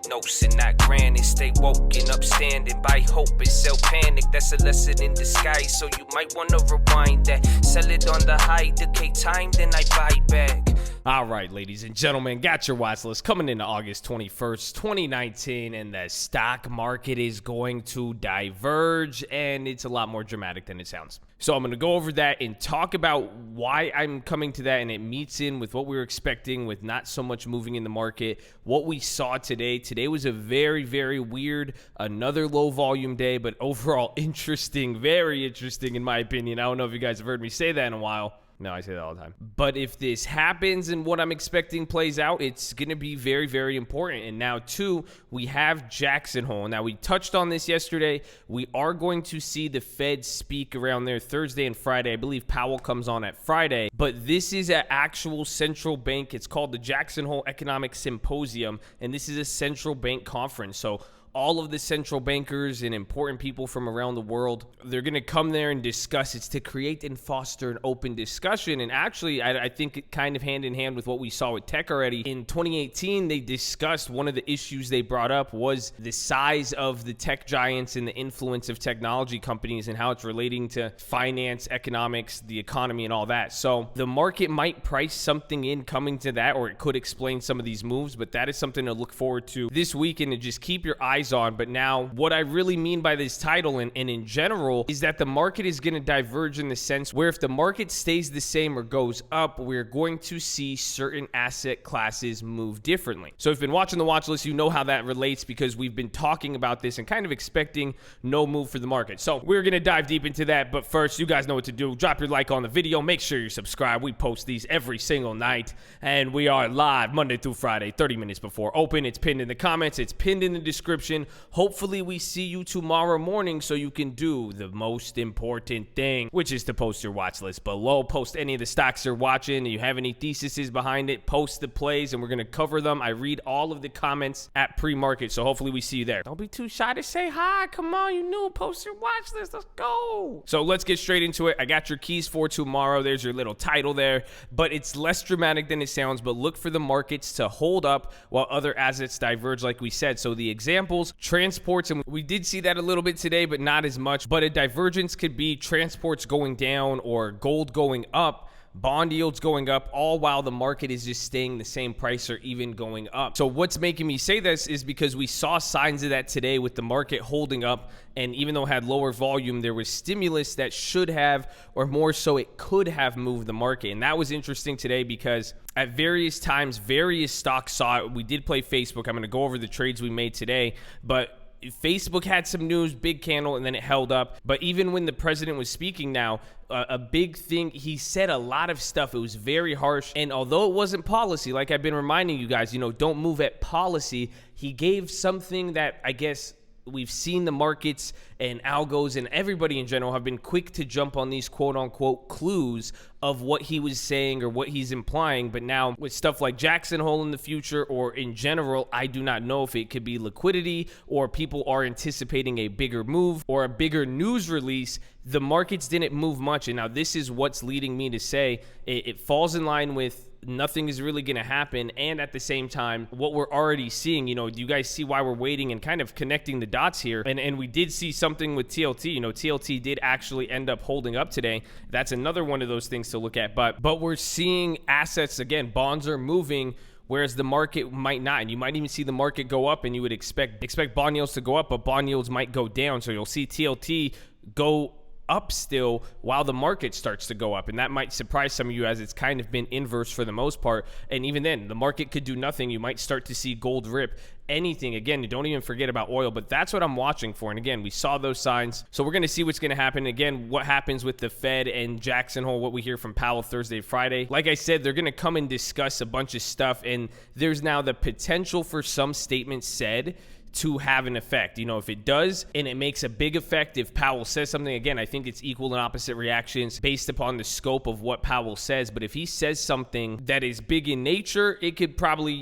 Notion not granted, stay woke and upstanding. Buy hope and sell panic, that's a lesson in disguise. So you might wanna rewind that. Sell it on the high, decay time, then I buy back. All right, ladies and gentlemen, got your watch list coming into August 21st, 2019, and the stock market is going to diverge, and it's a lot more dramatic than it sounds. So I'm going to go over that and talk about why I'm coming to that, and it meets in with what we were expecting with not so much moving in the market. What we saw today was a very, very weird, another low volume day, but overall interesting, very interesting in my opinion. I don't know if you guys have heard me say that in a while. No, I say that all the time. But if this happens and what I'm expecting plays out, it's going to be very, very important. And now, too, we have Jackson Hole. Now, we touched on this yesterday. We are going to see the Fed speak around there Thursday and Friday. I believe Powell comes on at Friday. But this is an actual central bank. It's called the Jackson Hole Economic Symposium. And this is a central bank conference. So all of the central bankers and important people from around the world, they're going to come there and discuss. It's to create and foster an open discussion. And actually, I think it kind of hand in hand with what we saw with tech already. In 2018, they discussed one of the issues they brought up was the size of the tech giants and the influence of technology companies and how it's relating to finance, economics, the economy, and all that. So the market might price something in coming to that, or it could explain some of these moves, but that is something to look forward to this weekend and just keep your eyes on. But now what I really mean by this title and in general is that the market is going to diverge in the sense where if the market stays the same or goes up, we're going to see certain asset classes move differently. So if you've been watching the watch list, you know how that relates because we've been talking about this and kind of expecting no move for the market. So we're going to dive deep into that. But first, you guys know what to do. Drop your like on the video. Make sure you subscribe. We post these every single night and we are live Monday through Friday, 30 minutes before open. It's pinned in the comments. It's pinned in the description. Hopefully we see you tomorrow morning so you can do the most important thing, which is to post your watch list below. Post any of the stocks you're watching. You have any theses behind it, post the plays and we're going to cover them. I read all of the comments at pre-market, so hopefully we see you there. Don't be too shy to say hi. Come on, you new, post your watch list. Let's go. So let's get straight into it. I got your keys for tomorrow. There's your little title there, but it's less dramatic than it sounds. But look for the markets to hold up while other assets diverge, like we said. So the examples, transports, and we did see that a little bit today, but not as much. But a divergence could be transports going down or gold going up, bond yields going up, all while the market is just staying the same price or even going up. So what's making me say this is because we saw signs of that today with the market holding up, and even though it had lower volume, there was stimulus that should have, or more so it could have, moved the market. And that was interesting today because at various times, various stocks saw it. We did play Facebook. I'm going to go over the trades we made today, but Facebook had some news, big candle, and then it held up. But even when the president was speaking now, a big thing, he said a lot of stuff. It was very harsh. And although it wasn't policy, like I've been reminding you guys, don't move at policy, he gave something that I guess we've seen the markets and algos and everybody in general have been quick to jump on these quote unquote clues of what he was saying or what he's implying. But now with stuff like Jackson Hole in the future or in general, I do not know if it could be liquidity or people are anticipating a bigger move or a bigger news release. The markets didn't move much. And now this is what's leading me to say it falls in line with nothing is really going to happen. And at the same time, what we're already seeing, you guys see why we're waiting and kind of connecting the dots here. And we did see something with TLT. TLT did actually end up holding up today. That's another one of those things to look at. But we're seeing assets, again, bonds are moving, whereas the market might not. And you might even see the market go up, and you would expect bond yields to go up, but bond yields might go down. So you'll see TLT go up still while the market starts to go up, and that might surprise some of you as it's kind of been inverse for the most part. And even then, the market could do nothing. You might start to see gold rip, anything. Again, you don't even forget about oil, but that's what I'm watching for. And again, we saw those signs, so we're going to see what's going to happen. Again, what happens with the Fed and Jackson Hole, what we hear from Powell Thursday, Friday. Like I said, they're going to come and discuss a bunch of stuff, and there's now the potential for some statements said to have an effect. If it does and it makes a big effect, if Powell says something, again, I think it's equal and opposite reactions based upon the scope of what Powell says. But if he says something that is big in nature, it could probably,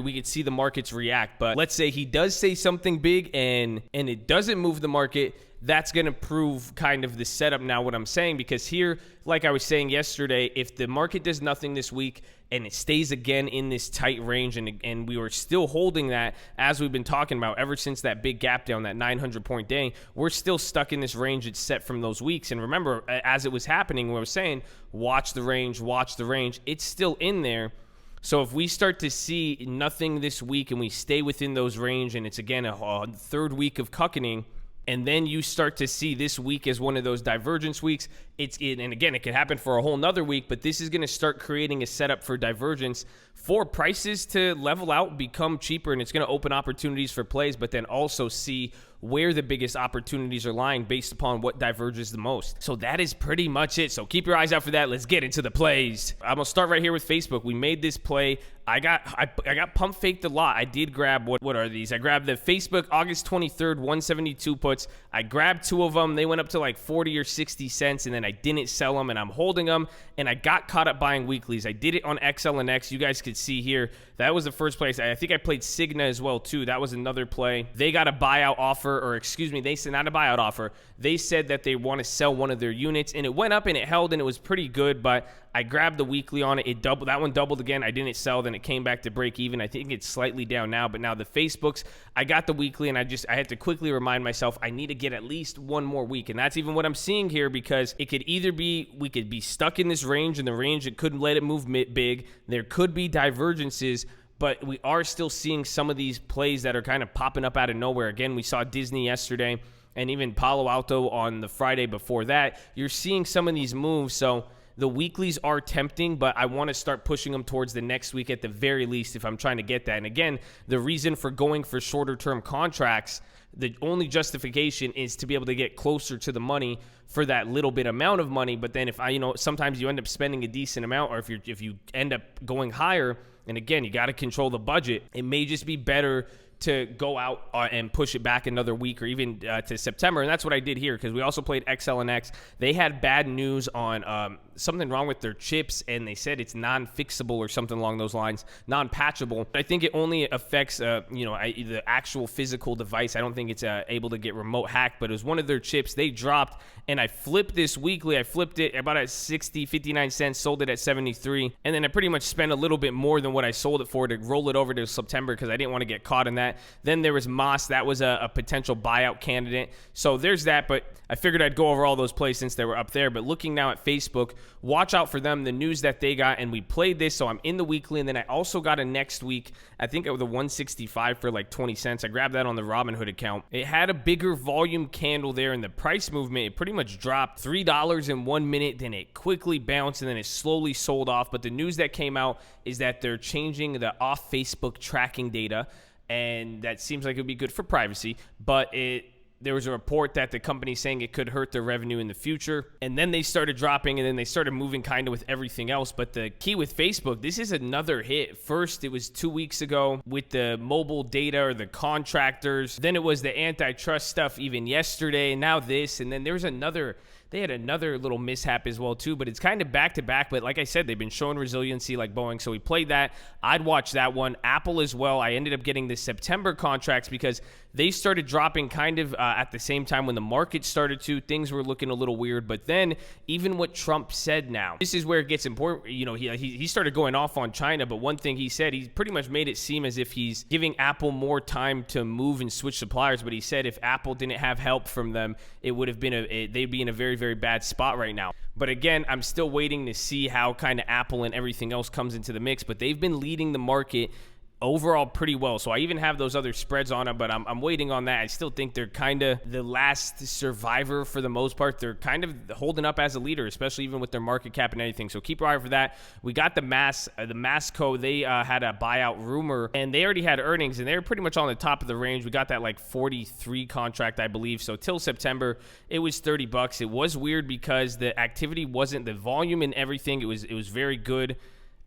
we could see the markets react. But let's say he does say something big and it doesn't move the market, that's going to prove kind of the setup now, what I'm saying, because here, like I was saying yesterday, if the market does nothing this week and it stays again in this tight range, and we were still holding that as we've been talking about ever since that big gap down, that 900-point day. We're still stuck in this range it's set from those weeks. And remember, as it was happening, when I was saying, watch the range, it's still in there. So if we start to see nothing this week and we stay within those range, and it's again a third week of cuckening, and then you start to see this week as one of those divergence weeks, and again, it could happen for a whole nother week, but this is going to start creating a setup for divergence for prices to level out, become cheaper, and it's going to open opportunities for plays, but then also see where the biggest opportunities are lying based upon what diverges the most. So that is pretty much it. So keep your eyes out for that. Let's get into the plays. I'm gonna start right here with Facebook. We made this play. I got pump faked a lot. I did grab, what are these? I grabbed the Facebook August 23rd 172 puts. I grabbed 2 of them. They went up to like 40 or 60 cents, and then I didn't sell them, and I'm holding them, and I got caught up buying weeklies. I did it on XLNX. You guys could see here. That was the first place. I think I played Cigna as well too. That was another play. They got a buyout offer, or excuse me, they said not a buyout offer. They said that they want to sell one of their units, and it went up and it held, and it was pretty good, but I grabbed the weekly on it. It doubled. That one doubled again. I didn't sell. Then it came back to break even. I think it's slightly down now, but now the Facebooks, I got the weekly, and I had to quickly remind myself I need to get at least one more week, and that's even what I'm seeing here, because it could either be we could be stuck in this range, and the range, it couldn't let it move big. There could be divergences, but we are still seeing some of these plays that are kind of popping up out of nowhere. Again, we saw Disney yesterday, and even Palo Alto on the Friday before that. You're seeing some of these moves, so the weeklies are tempting, but I want to start pushing them towards the next week at the very least if I'm trying to get that. And again, the reason for going for shorter term contracts, the only justification is to be able to get closer to the money for that little bit amount of money. But then if sometimes you end up spending a decent amount, or if you end up going higher, and again, you got to control the budget, it may just be better to go out and push it back another week, or even to September. And that's what I did here, because we also played XLNX. They had bad news on something wrong with their chips, and they said it's non-fixable or something along those lines, non-patchable. I think it only affects the actual physical device. I don't think it's able to get remote hacked, but it was one of their chips. They dropped, and I flipped this weekly. I flipped it about at 59 cents, sold it at 73, and then I pretty much spent a little bit more than what I sold it for to roll it over to September, because I didn't want to get caught in that. Then there was Moss. That was a potential buyout candidate. So there's that, but I figured I'd go over all those plays since they were up there. But looking now at Facebook, watch out for them, the news that they got, and we played this, so I'm in the weekly, and then I also got a next week, I think it was a 165 for like 20 cents. I grabbed that on the Robinhood account. It had a bigger volume candle there, and the price movement, it pretty much dropped $3 in 1 minute, then it quickly bounced, and then it slowly sold off. But the news that came out is that they're changing the off Facebook tracking data, and that seems like it would be good for privacy, but there was a report that the company saying it could hurt their revenue in the future. And then they started dropping, and then they started moving kind of with everything else. But the key with Facebook, this is another hit. First, it was 2 weeks ago with the mobile data or the contractors. Then it was the antitrust stuff even yesterday. Now this, and then there was they had another little mishap as well too, but it's kind of back to back. But like I said, they've been showing resiliency like Boeing, so we played that. I'd watch that one. Apple as well. I ended up getting the September contracts because they started dropping kind of at the same time when the market started to. Things were looking a little weird, but then even what Trump said now, this is where it gets important. He started going off on China, but one thing he said, he pretty much made it seem as if he's giving Apple more time to move and switch suppliers. But he said if Apple didn't have help from them, it would have been they'd be in a very, very bad spot right now. But again, I'm still waiting to see how kind of Apple and everything else comes into the mix, but they've been leading the market overall pretty well. So I even have those other spreads on it, but I'm waiting on that. I still think they're kind of the last survivor for the most part. They're kind of holding up as a leader, especially even with their market cap and everything. So keep your eye for that. We got the Masco. They had a buyout rumor, and they already had earnings, and they were pretty much on the top of the range. We got that like 43 contract, I believe. So till September, it was $30. It was weird because the activity wasn't the volume and everything. It was very good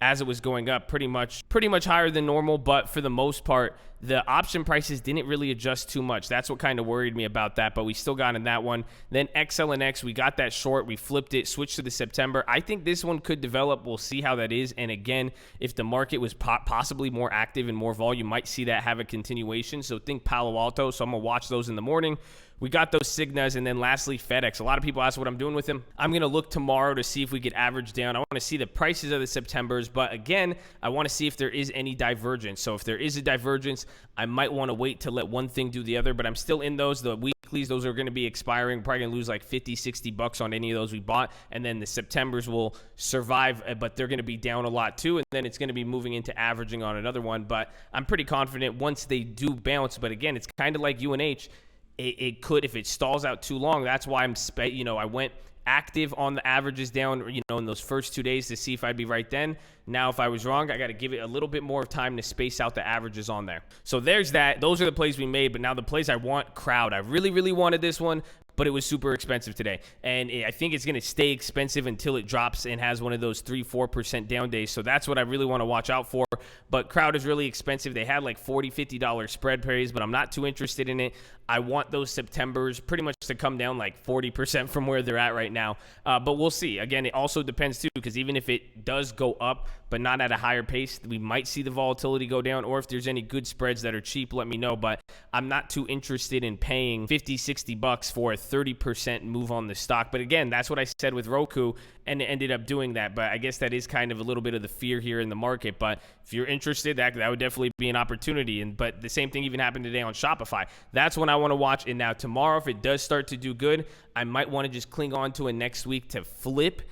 as it was going up, pretty much higher than normal, but for the most part, The option prices didn't really adjust too much. That's what kind of worried me about that, but we still got in that one. Then XLNX, we got that short. We flipped it, switched to the September. I think this one could develop. We'll see how that is. And again, if the market was possibly more active and more volume, might see that have a continuation. So think Palo Alto. So I'm going to watch those in the morning. We got those Cignas, and then lastly, Fedex. A lot of people ask what I'm doing with them. I'm going to look tomorrow to see if we get average down. I want to see the prices of the Septembers, but again, I want to see if there is any divergence. So if there is a divergence, I might want to wait to let one thing do the other, but I'm still in those. The weeklies, those are going to be expiring. Probably going to lose like 50, 60 bucks on any of those we bought, and then the Septembers will survive, but they're going to be down a lot too, and then it's going to be moving into averaging on another one, but I'm pretty confident once they do bounce. But again, it's kind of like UNH. It could, if it stalls out too long. That's why I went active on the averages down, in those first 2 days to see if I'd be right then. Now, if I was wrong, I got to give it a little bit more time to space out the averages on there. So there's that. Those are the plays we made. But now the plays I want, crowd. I really, really wanted this one, but it was super expensive today. And I think it's going to stay expensive until it drops and has one of those 3-4% down days. So that's what I really want to watch out for. But crowd is really expensive. They had like $40, $50 spread plays, but I'm not too interested in it. I want those Septembers pretty much to come down like 40% from where they're at right now. But we'll see. Again, it also depends too, because even if it does go up, but not at a higher pace, we might see the volatility go down. Or if there's any good spreads that are cheap, let me know. But I'm not too interested in paying 50, 60 bucks for a 30% move on the stock. But again, that's what I said with Roku, and it ended up doing that. But I guess that is kind of a little bit of the fear here in the market. But if you're interested, that would definitely be an opportunity. But the same thing even happened today on Shopify. That's when I want to watch. And now tomorrow, if it does start to do good, I might want to just cling on to it next week to flip,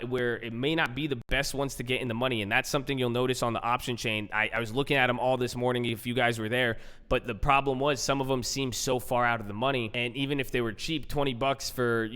where it may not be the best ones to get in the money. And that's something you'll notice on the option chain. I was looking at them all this morning if you guys were there, but the problem was some of them seemed so far out of the money. And even if they were cheap, 20 bucks for,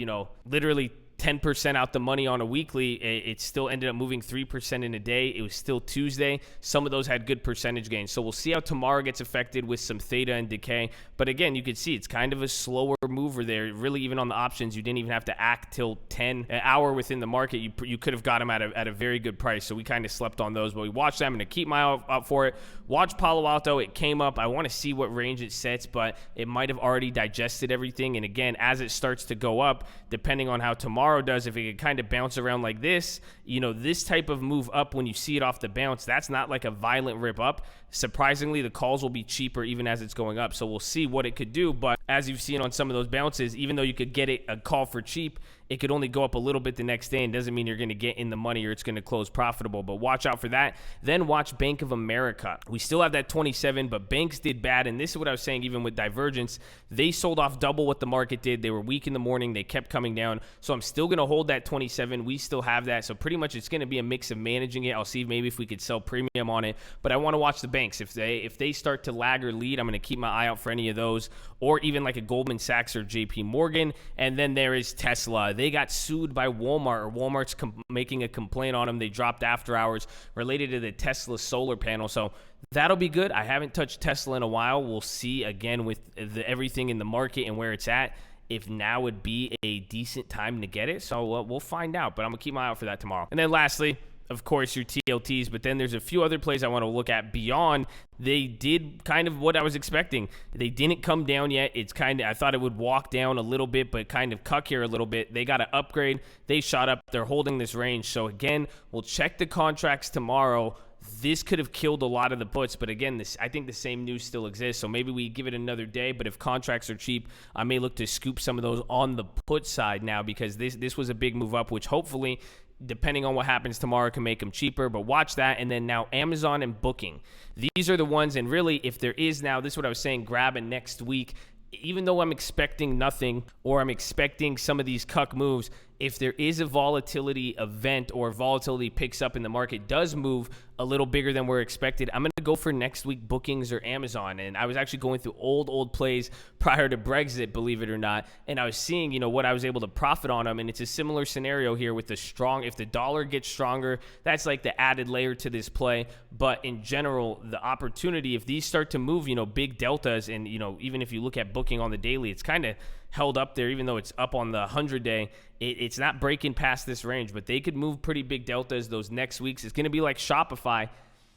literally 10% out the money on a weekly, it still ended up moving 3% in a day. It was still Tuesday. Some of those had good percentage gains. So we'll see how tomorrow gets affected with some theta and decay. But again, you can see it's kind of a slower mover there. Really, even on the options, you didn't even have to act till an hour within the market. You could have got them at a very good price. So we kind of slept on those, but we watched them. I'm going to keep my eye out for it. Watch Palo Alto. It came up. I want to see what range it sets, but it might have already digested everything. And again, as it starts to go up, depending on how tomorrow does, if it could kind of bounce around like this, this type of move up, when you see it off the bounce, that's not like a violent rip up. Surprisingly, the calls will be cheaper even as it's going up. So we'll see what it could do. But as you've seen on some of those bounces, even though you could get it a call for cheap, it could only go up a little bit the next day, and doesn't mean you're going to get in the money or it's going to close profitable. But watch out for that. Then watch Bank of America. We still have that 27, but banks did bad. And this is what I was saying, even with divergence, they sold off double what the market did. They were weak in the morning. They kept coming down. So I'm still going to hold that 27. We still have that. So pretty much it's going to be a mix of managing it. I'll see maybe if we could sell premium on it. But I want to watch the banks. If they start to lag or lead, I'm going to keep my eye out for any of those, or even like a Goldman Sachs or JP Morgan. And then there is Tesla. They got sued by Walmart, or Walmart's making a complaint on them. They dropped after hours related to the Tesla solar panel. So that'll be good. I haven't touched Tesla in a while. We'll see again with everything in the market and where it's at, if now would be a decent time to get it. So we'll find out, but I'm going to keep my eye out for that tomorrow. And then lastly, of course, your TLTs, but then there's a few other plays I want to look at beyond. They did kind of what I was expecting. They didn't come down yet. It's kind of, I thought it would walk down a little bit, but kind of cuck here a little bit. They got to upgrade. They shot up. They're holding this range. So again, we'll check the contracts tomorrow. This could have killed a lot of the puts, but again, I think the same news still exists. So maybe we give it another day, but if contracts are cheap, I may look to scoop some of those on the put side now, because this was a big move up, which hopefully, depending on what happens tomorrow, can make them cheaper. But watch that. And then now Amazon and Booking. These are the ones, and really, if there is now, this is what I was saying, grab it next week. Even though I'm expecting nothing, or I'm expecting some of these cuck moves, if there is a volatility event or volatility picks up in the market, does move a little bigger than we're expected, I'm going to go for next week Bookings or Amazon. And I was actually going through old plays prior to Brexit, believe it or not, and I was seeing, what I was able to profit on them. And it's a similar scenario here with if the dollar gets stronger, that's like the added layer to this play. But in general, the opportunity, if these start to move, big deltas, and, even if you look at Booking on the daily, it's kind of held up there, even though it's up on the 100-day. It's not breaking past this range, but they could move pretty big deltas those next weeks. It's going to be like Shopify.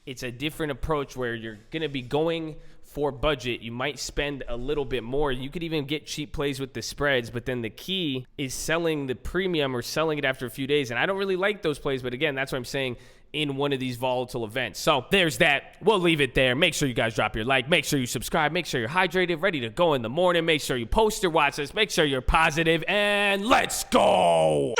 It's a different approach where you're going to be going for budget. You might spend a little bit more. You could even get cheap plays with the spreads, but then the key is selling the premium or selling it after a few days. And I don't really like those plays, but again, that's what I'm saying in one of these volatile events. So there's that. We'll leave it there. Make sure you guys drop your like. Make sure you subscribe. Make sure you're hydrated, ready to go in the morning. Make sure you post your watch list. Make sure you're positive, and let's go.